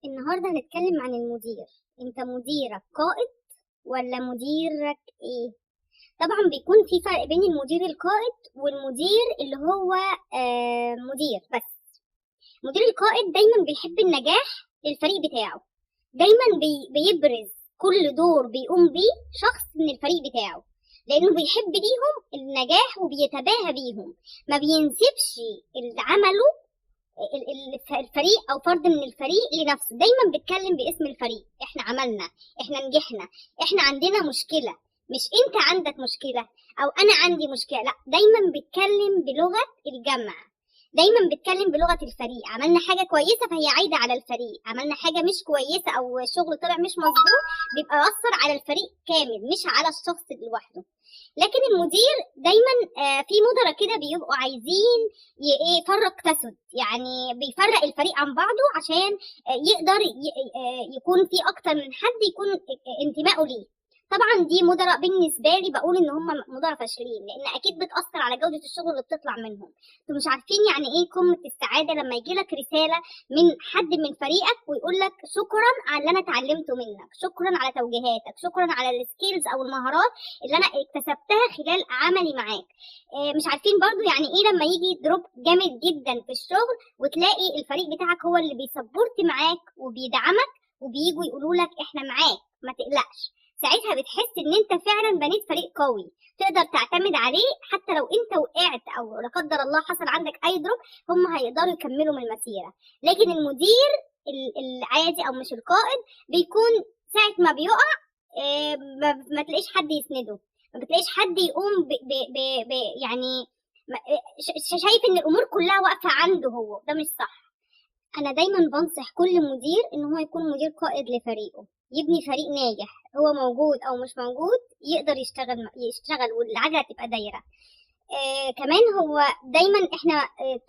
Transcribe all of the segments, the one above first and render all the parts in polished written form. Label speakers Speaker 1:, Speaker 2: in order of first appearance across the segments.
Speaker 1: النهاردة هنتكلم عن المدير. انت مديرك قائد ولا مديرك ايه؟ طبعا بيكون في فرق بين المدير القائد والمدير اللي هو مدير بس. مدير القائد دايما بيحب النجاح للفريق بتاعه، دايما بيبرز كل دور بيقوم بيه شخص من الفريق بتاعه، لانه بيحب ليهم النجاح وبيتباهى بيهم، ما بينسبش اللي عمله الفريق او فرد من الفريق لنفسه. دايما بيتكلم باسم الفريق، احنا عملنا، احنا نجحنا، احنا عندنا مشكلة، مش انت عندك مشكلة او انا عندي مشكلة. لا، دايما بيتكلم بلغة الجمع، دايما بيتكلم بلغة الفريق. عملنا حاجة كويسة فهي عايدة على الفريق، عملنا حاجة مش كويسة او شغل طلع مش مظبوط بيبقى يأثر على الفريق كامل مش على الشخص لوحده. لكن المدير دايما في مدراء كده بيبقوا عايزين يفرق تسد، يعني بيفرق الفريق عن بعضه عشان يقدر يكون في اكتر من حد يكون انتمائه ليه. طبعا دي مدراء بالنسبه لي بقول ان هم مدراء فاشلين، لان اكيد بتاثر على جوده الشغل اللي بتطلع منهم. انتوا مش عارفين يعني ايه قمه السعاده لما يجي لك رساله من حد من فريقك ويقول لك شكرا على اللي انا اتعلمته منك، شكرا على توجيهاتك، شكرا على السكيلز او المهارات اللي انا اكتسبتها خلال عملي معاك. مش عارفين برضو يعني ايه لما يجي دروب جامد جدا في الشغل وتلاقي الفريق بتاعك هو اللي بيسبورت معاك وبيدعمك وبييجوا يقولوا لك احنا معاك ما تقلقش. ساعتها بتحس ان انت فعلا بنيت فريق قوي تقدر تعتمد عليه، حتى لو انت وقعت او لا قدر الله حصل عندك اي دروب هم هيقدروا يكملوا من المسيرة. لكن المدير العادي او مش القائد بيكون ساعة ما بيقع ما تلاقيش حد يسنده، ما بتلاقيش حد يقوم يعني شايف ان الامور كلها واقفة عنده، هو ده مش صح. انا دايما بنصح كل مدير ان هو يكون مدير قائد لفريقه، يبني فريق ناجح، هو موجود او مش موجود يقدر يشتغل والعجلة تبقى دايرة. كمان هو دايما احنا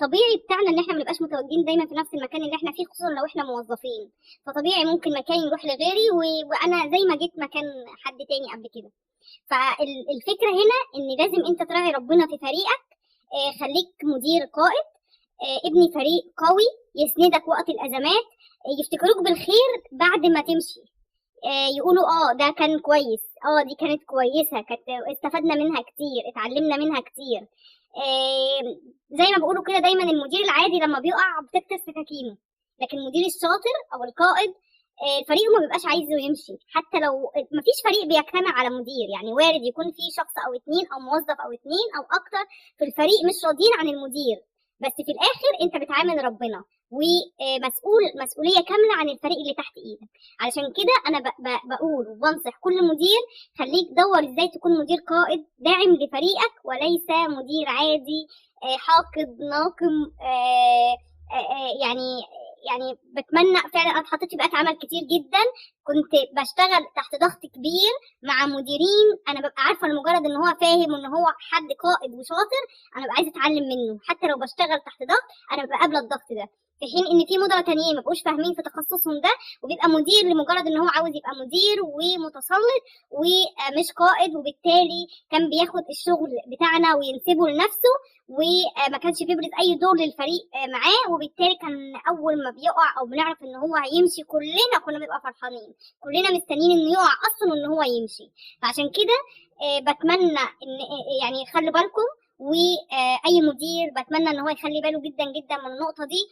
Speaker 1: طبيعي بتاعنا ان احنا منبقاش متواجدين دايما في نفس المكان اللي احنا فيه، خصوصا لو احنا موظفين، فطبيعي ممكن مكان يروح لغيري وانا زي ما جيت مكان حد تاني قبل كده. فالفكرة هنا ان لازم انت تراعي ربنا في فريقك. خليك مدير قائد، ابني فريق قوي يسندك وقت الازمات، يفتكروك بالخير بعد ما تمشي، يقولوا ده كان كويس، دي كانت كويسة، كانت استفدنا منها كتير، اتعلمنا منها كتير. زي ما بيقولوا كده دايما المدير العادي لما بيقع بتكتر سكاكينه، لكن المدير الشاطر او القائد الفريق ما بيبقاش عايزه يمشي. حتى لو مفيش فريق بيجتمع على مدير، يعني وارد يكون في شخص او اتنين او موظف او اتنين او اكتر في الفريق مش راضيين عن المدير، بس في الاخر انت بتعامل ربنا ومسؤول مسؤولية كاملة عن الفريق اللي تحت ايدك. علشان كده انا بقول وبنصح كل مدير خليك دور ازاي تكون مدير قائد داعم لفريقك وليس مدير عادي حاقد ناقم. يعني بتمنى فعلا. انا اتحطيت في بيئات عمل كتير جدا، كنت بشتغل تحت ضغط كبير مع مديرين انا ببقى عارفه لمجرد ان هو فاهم وان هو حد قائد وشاطر انا ببقى عايزه اتعلم منه، حتى لو بشتغل تحت ضغط انا ببقى قابله الضغط ده. في حين ان في مدراء تانيين مبقوش فاهمين في تخصصهم ده وبيبقى مدير لمجرد ان هو عاوز يبقى مدير ومتسلط ومش قائد، وبالتالي كان بياخد الشغل بتاعنا وينسبه لنفسه وما كانش بيبرز اي دور للفريق معاه، وبالتالي كان اول ما بيقع او بنعرف ان هو هيمشي كلنا كنا بنبقى فرحانين، كلنا مستنيين انه يقع اصلا وان هو يمشي. فعشان كده بتمنى ان يعني خلي بالكم، واي مدير بتمنى ان هو يخلي باله جدا جدا من النقطه دي،